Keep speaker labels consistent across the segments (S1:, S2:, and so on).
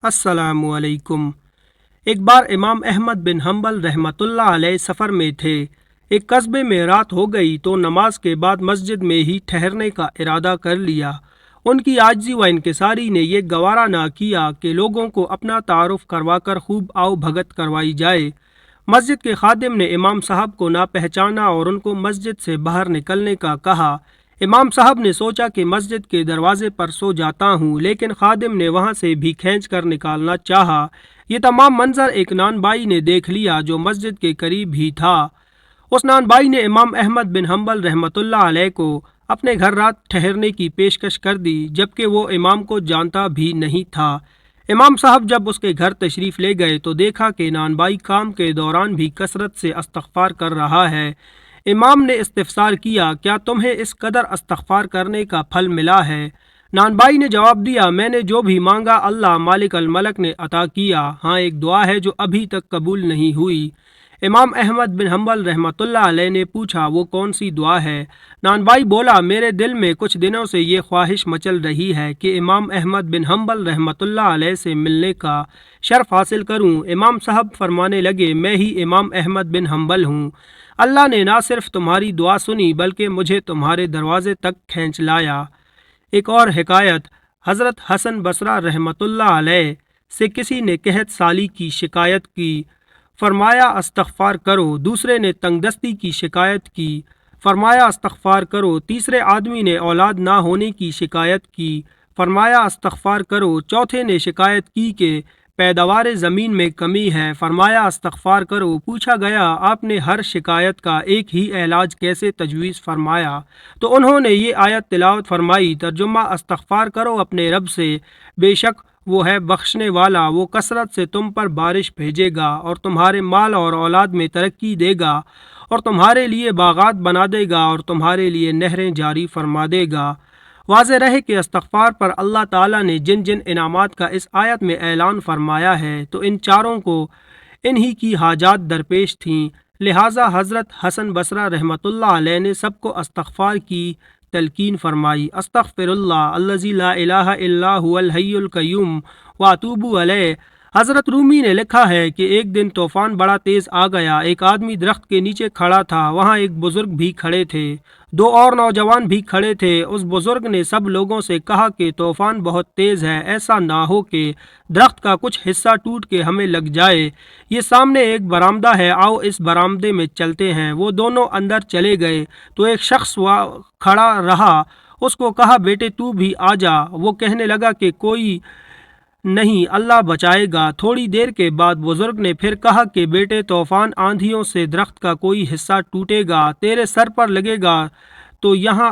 S1: السلام علیکم۔ ایک بار امام احمد بن حنبل رحمۃ اللہ علیہ سفر میں تھے۔ ایک قصبے میں رات ہو گئی تو نماز کے بعد مسجد میں ہی ٹھہرنے کا ارادہ کر لیا۔ ان کی عاجزی و انکساری نے یہ گوارا نہ کیا کہ لوگوں کو اپنا تعارف کروا کر خوب آؤ بھگت کروائی جائے۔ مسجد کے خادم نے امام صاحب کو نہ پہچانا اور ان کو مسجد سے باہر نکلنے کا کہا۔ امام صاحب نے سوچا کہ مسجد کے دروازے پر سو جاتا ہوں، لیکن خادم نے وہاں سے بھی کھینچ کر نکالنا چاہا۔ یہ تمام منظر ایک نان بائی نے دیکھ لیا جو مسجد کے قریب ہی تھا۔ اس نان بائی نے امام احمد بن حنبل رحمۃ اللہ علیہ کو اپنے گھر رات ٹھہرنے کی پیشکش کر دی، جبکہ وہ امام کو جانتا بھی نہیں تھا۔ امام صاحب جب اس کے گھر تشریف لے گئے تو دیکھا کہ نان بائی کام کے دوران بھی کثرت سے استغفار کر رہا ہے۔ امام نے استفسار کیا، کیا تمہیں اس قدر استغفار کرنے کا پھل ملا ہے؟ نان بائی نے جواب دیا، میں نے جو بھی مانگا اللہ مالک الملک نے عطا کیا، ہاں ایک دعا ہے جو ابھی تک قبول نہیں ہوئی۔ امام احمد بن حنبل رحمۃ اللہ علیہ نے پوچھا، وہ کون سی دعا ہے؟ نان بائی بولا، میرے دل میں کچھ دنوں سے یہ خواہش مچل رہی ہے کہ امام احمد بن حنبل رحمۃ اللہ علیہ سے ملنے کا شرف حاصل کروں۔ امام صاحب فرمانے لگے، میں ہی امام احمد بن حنبل ہوں۔ اللہ نے نہ صرف تمہاری دعا سنی بلکہ مجھے تمہارے دروازے تک کھینچ لایا۔ ایک اور حکایت، حضرت حسن بصری رحمۃ اللہ علیہ سے کسی نے قحط سالی کی شکایت کی، فرمایا استغفار کرو۔ دوسرے نے تنگ دستی کی شکایت کی، فرمایا استغفار کرو۔ تیسرے آدمی نے اولاد نہ ہونے کی شکایت کی، فرمایا استغفار کرو۔ چوتھے نے شکایت کی کہ پیداوار زمین میں کمی ہے، فرمایا استغفار کرو۔ پوچھا گیا، آپ نے ہر شکایت کا ایک ہی علاج کیسے تجویز فرمایا؟ تو انہوں نے یہ آیت تلاوت فرمائی، ترجمہ، استغفار کرو اپنے رب سے، بے شک وہ ہے بخشنے والا، وہ کثرت سے تم پر بارش بھیجے گا اور تمہارے مال اور اولاد میں ترقی دے گا اور تمہارے لیے باغات بنا دے گا اور تمہارے لیے نہریں جاری فرما دے گا۔ واضح رہے کہ استغفار پر اللہ تعالیٰ نے جن جن انعامات کا اس آیت میں اعلان فرمایا ہے تو ان چاروں کو انہی کی حاجات درپیش تھیں، لہٰذا حضرت حسن بصری رحمۃ اللہ علیہ نے سب کو استغفار کی تلقین فرمائی۔ استغفر اللہ الذی لا الہ الا هو الحی القیوم واتوب الیہ۔ حضرت رومی نے لکھا ہے کہ ایک دن طوفان بڑا تیز آ گیا، ایک آدمی درخت کے نیچے کھڑا تھا، وہاں ایک بزرگ بھی کھڑے تھے، دو اور نوجوان بھی کھڑے تھے۔ اس بزرگ نے سب لوگوں سے کہا کہ طوفان بہت تیز ہے، ایسا نہ ہو کہ درخت کا کچھ حصہ ٹوٹ کے ہمیں لگ جائے۔ یہ سامنے ایک برآمدہ ہے، آؤ اس برآمدے میں چلتے ہیں۔ وہ دونوں اندر چلے گئے تو ایک شخص کھڑا رہا، اس کو کہا، بیٹے تو بھی آ جا۔ وہ کہنے لگا کہ کوئی نہیں، اللہ بچائے گا۔ تھوڑی دیر کے بعد بزرگ نے پھر کہا کہ بیٹے، طوفان آندھیوں سے درخت کا کوئی حصہ ٹوٹے گا، تیرے سر پر لگے گا، تو یہاں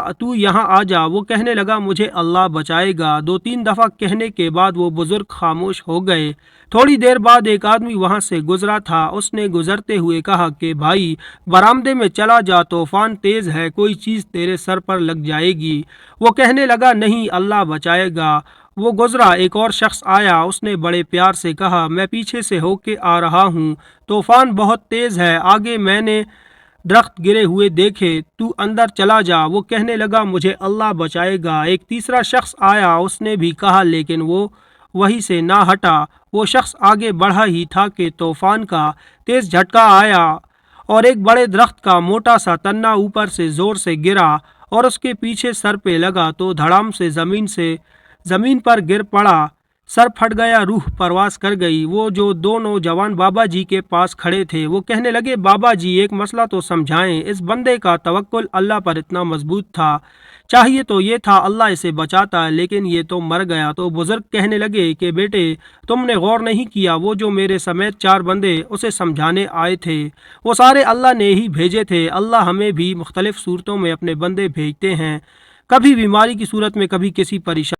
S1: آ جا۔ وہ کہنے لگا، مجھے اللہ بچائے گا۔ دو تین دفعہ کہنے کے بعد وہ بزرگ خاموش ہو گئے۔ تھوڑی دیر بعد ایک آدمی وہاں سے گزرا تھا، اس نے گزرتے ہوئے کہا کہ بھائی برآمدے میں چلا جا، طوفان تیز ہے، کوئی چیز تیرے سر پر لگ جائے گی۔ وہ کہنے لگا، نہیں، اللہ بچائے گا۔ وہ گزرا، ایک اور شخص آیا، اس نے بڑے پیار سے کہا، میں پیچھے سے ہو کے آ رہا ہوں، طوفان بہت تیز ہے، آگے میں نے درخت گرے ہوئے دیکھے، تو اندر چلا جا۔ وہ کہنے لگا، مجھے اللہ بچائے گا۔ ایک تیسرا شخص آیا، اس نے بھی کہا، لیکن وہ وہیں سے نہ ہٹا۔ وہ شخص آگے بڑھا ہی تھا کہ طوفان کا تیز جھٹکا آیا اور ایک بڑے درخت کا موٹا سا تنا اوپر سے زور سے گرا اور اس کے پیچھے سر پہ لگا تو دھڑام سے زمین پر گر پڑا، سر پھٹ گیا، روح پرواز کر گئی۔ وہ جو دو نوجوان بابا جی کے پاس کھڑے تھے وہ کہنے لگے، بابا جی ایک مسئلہ تو سمجھائیں۔ اس بندے کا توکل اللہ پر اتنا مضبوط تھا، چاہیے تو یہ تھا اللہ اسے بچاتا، لیکن یہ تو مر گیا۔ تو بزرگ کہنے لگے کہ بیٹے تم نے غور نہیں کیا، وہ جو میرے سمیت چار بندے اسے سمجھانے آئے تھے وہ سارے اللہ نے ہی بھیجے تھے۔ اللہ ہمیں بھی مختلف صورتوں میں اپنے بندے بھیجتے ہیں، کبھی بیماری کی صورت میں، کبھی کسی پریشانی